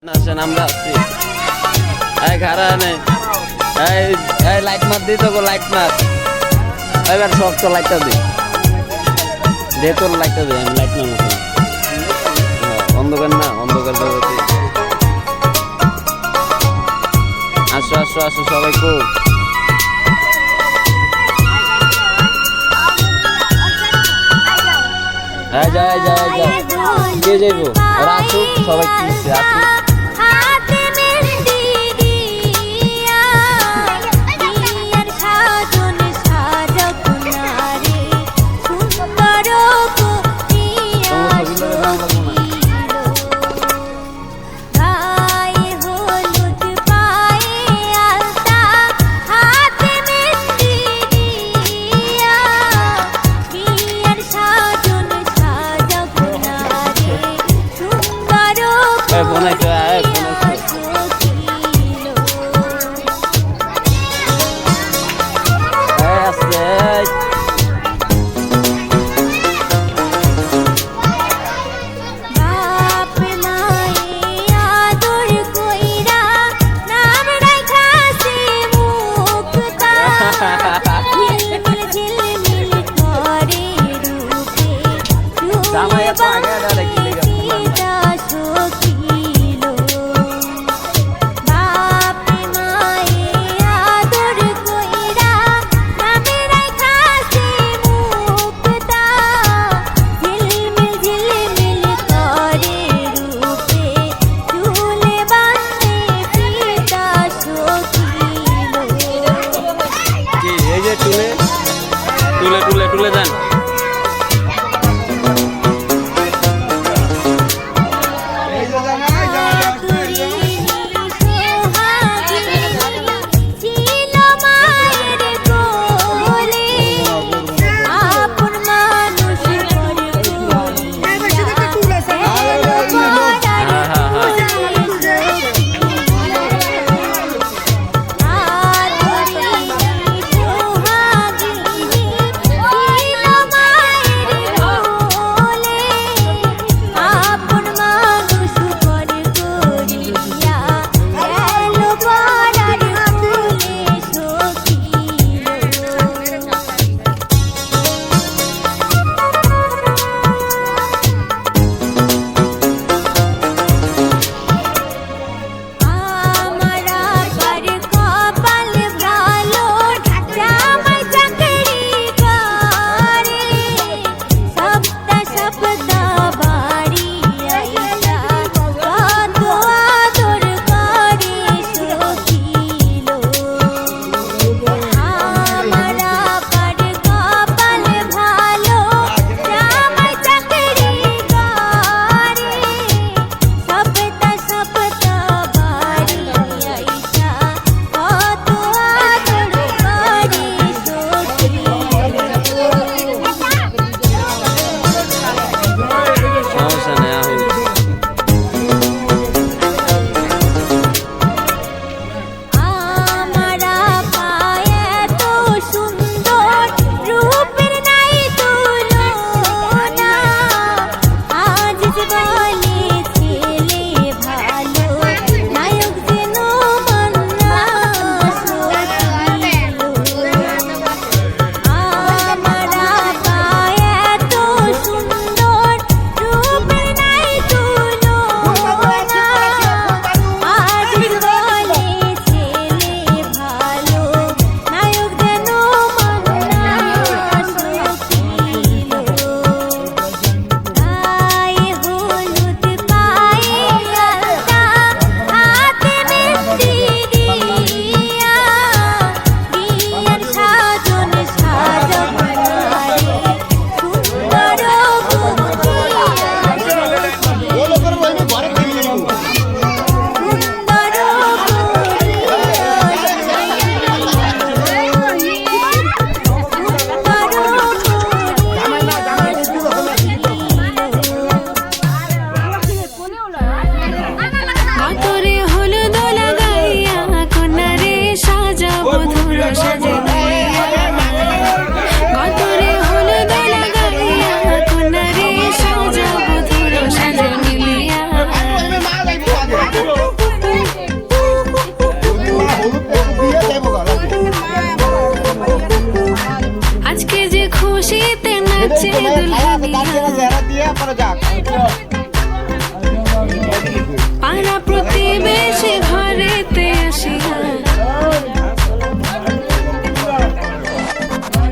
আসেন আমরা আসছি এই ঘাড়া নে এই লাইট মার দিই তোকে লাইট মার এবার সব তো লাইটটা দিই দে তোর লাইটটা দে আমি লাইট মারবো অন্ধকার না অন্ধকার জগতে আসো আসো আসো সবাই খুব হ্যাঁ যাই যাই যাই কে যাইবো ওরা আসুক সবাই কিনছে আসুক Boneka পাড়া প্রতিবেশী ঘরেতে আসিয়া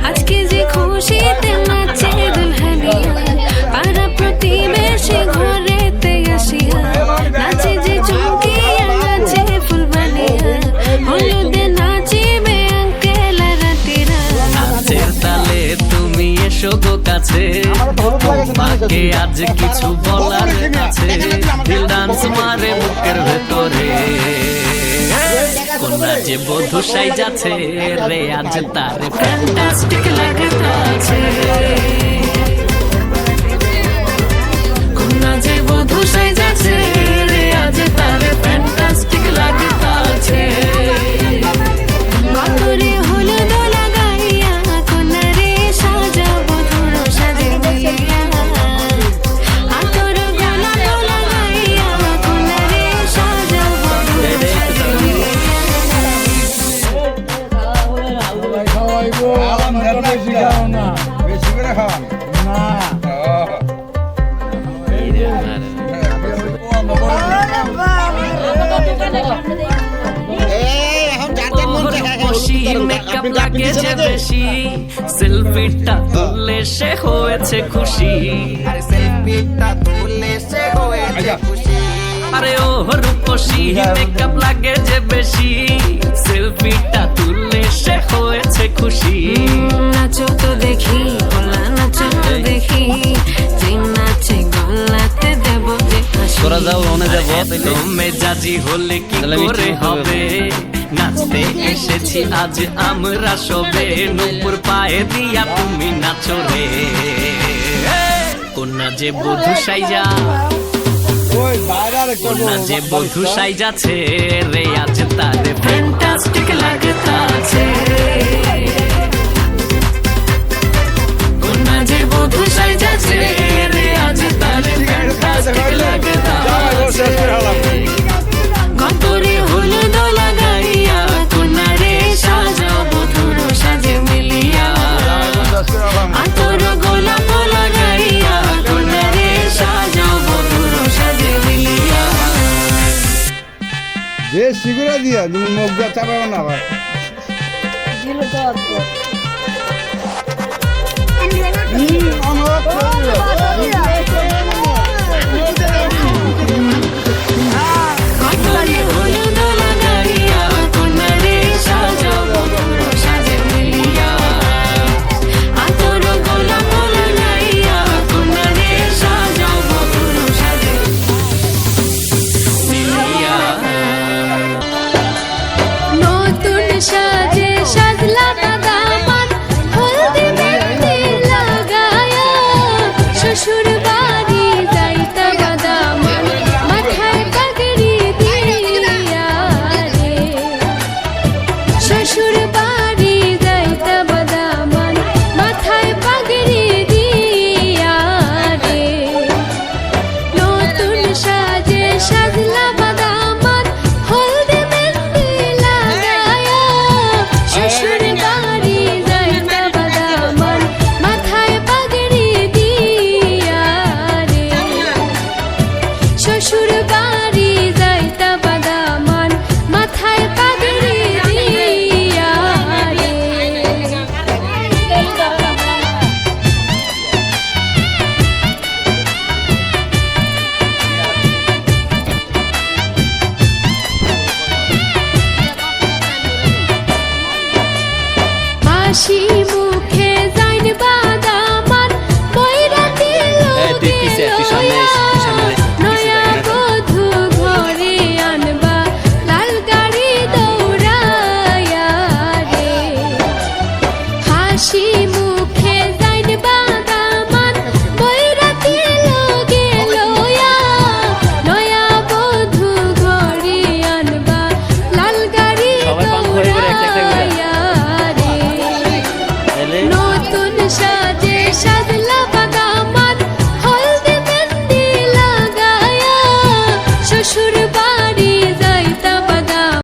আজকে যে খুশিতে নাচে দুলহানিয়া, পাড়া প্রতিবেশী ঘরেতে আসিয়া নাচে যে চমকিয়া নাচে ফুলবানিয়া, হলুদে নাচিবে আঙ্কেল রাতিরা। নাচের তালে তুমি এসো গো কাছে, মাকে আজ কিছু বলার আছে, দিল ডান্স মারে বুকের ভেতরে। কন্যা যে বধূ সাইজাছে রে আজ তার ফ্যান্টাস্টিক লাগতাছে। কন্যা যে বধূ সাইজাছে রে আজ তার ফ্যান্টাস্টিক লাগতাছে। বাতরে হলুদ লাগাইয়া কোনারে সাজাবো ধুর সাজে মিলিয়া, আতর গোলাপ লাগাইয়া কোনারে সাজাবো ধুর সাজে মিলিয়া। বেশি করে খাওয়ান মেকআপ লাগে যে বেশি, সেলফিটা তুললে সে হয়েছে খুশি। আরে ও রূপসী মেকআপ লাগে যে বেশি, সেলফিটা তুললে সে হয়েছে খুশি। নাচো তো দেখি গলা, নাচো তো দেখি, যে নাচে গলাতে দেব যে হাসি। তোরা যাও মনে যাবো তাইলে মেজাজি হলে কি তাহলে আমি করে ঠিক হবে, নাচতে এসেছি আজ আমরা সবে, নূপুর পায়ে দিয়া তুমি নাচো রে। কন্যা যে বধূ সাইজা, ওই বাইরে কন্যা যে বধূ সাইজাছে রে আজ তারে ফ্যান্টাস্টিক লাগতাছে। কন্যা যে বধূ সাইজাছে রে আজ তারে ফ্যান্টাস্টিক লাগতাছে। গতরে হলুদ লাগাইয়া কোনারে সাজাবো ধুর সাজে মিলিয়া, আতর গোলাপ লাগাইয়া কোনারে সাজাবো ধুর সাজে মিলিয়া। যে সিগুরা দিয়া তুমি মুখ দিয়ে চাপাবো না ভাই গতরে হলুদ লাগাইয়া কোনারে সাজাবো ধুর সাজে মিলিয়া, আতর গোলাপ লাগাইয়া কোনারে সাজাবো ধুর সাজে মিলিয়া। নতুন সাজে সাজলা দাদামান, হলদি মেহেন্দি লাগায়া, শ্বশুর বাড়ি যাইতা বাদামান, মাথায় পাগড়ি দিয়া রে। শ্বশুর বাড়ি যাইতা বাদামান, মাথায় পাগড়ি দিয়া রে। নতুন সাজে সাজলা বাদামান, হলদি মেহেন্দি লাগায়া, শ্বশুর বাড়ি যাইতা বাদামান, মাথায় পাগড়ি দিয়া রে। শ্বশুর বাড়ি যাইতা বাদামান, মাথায় পাগড়ি দিয়া রে। বাঁশি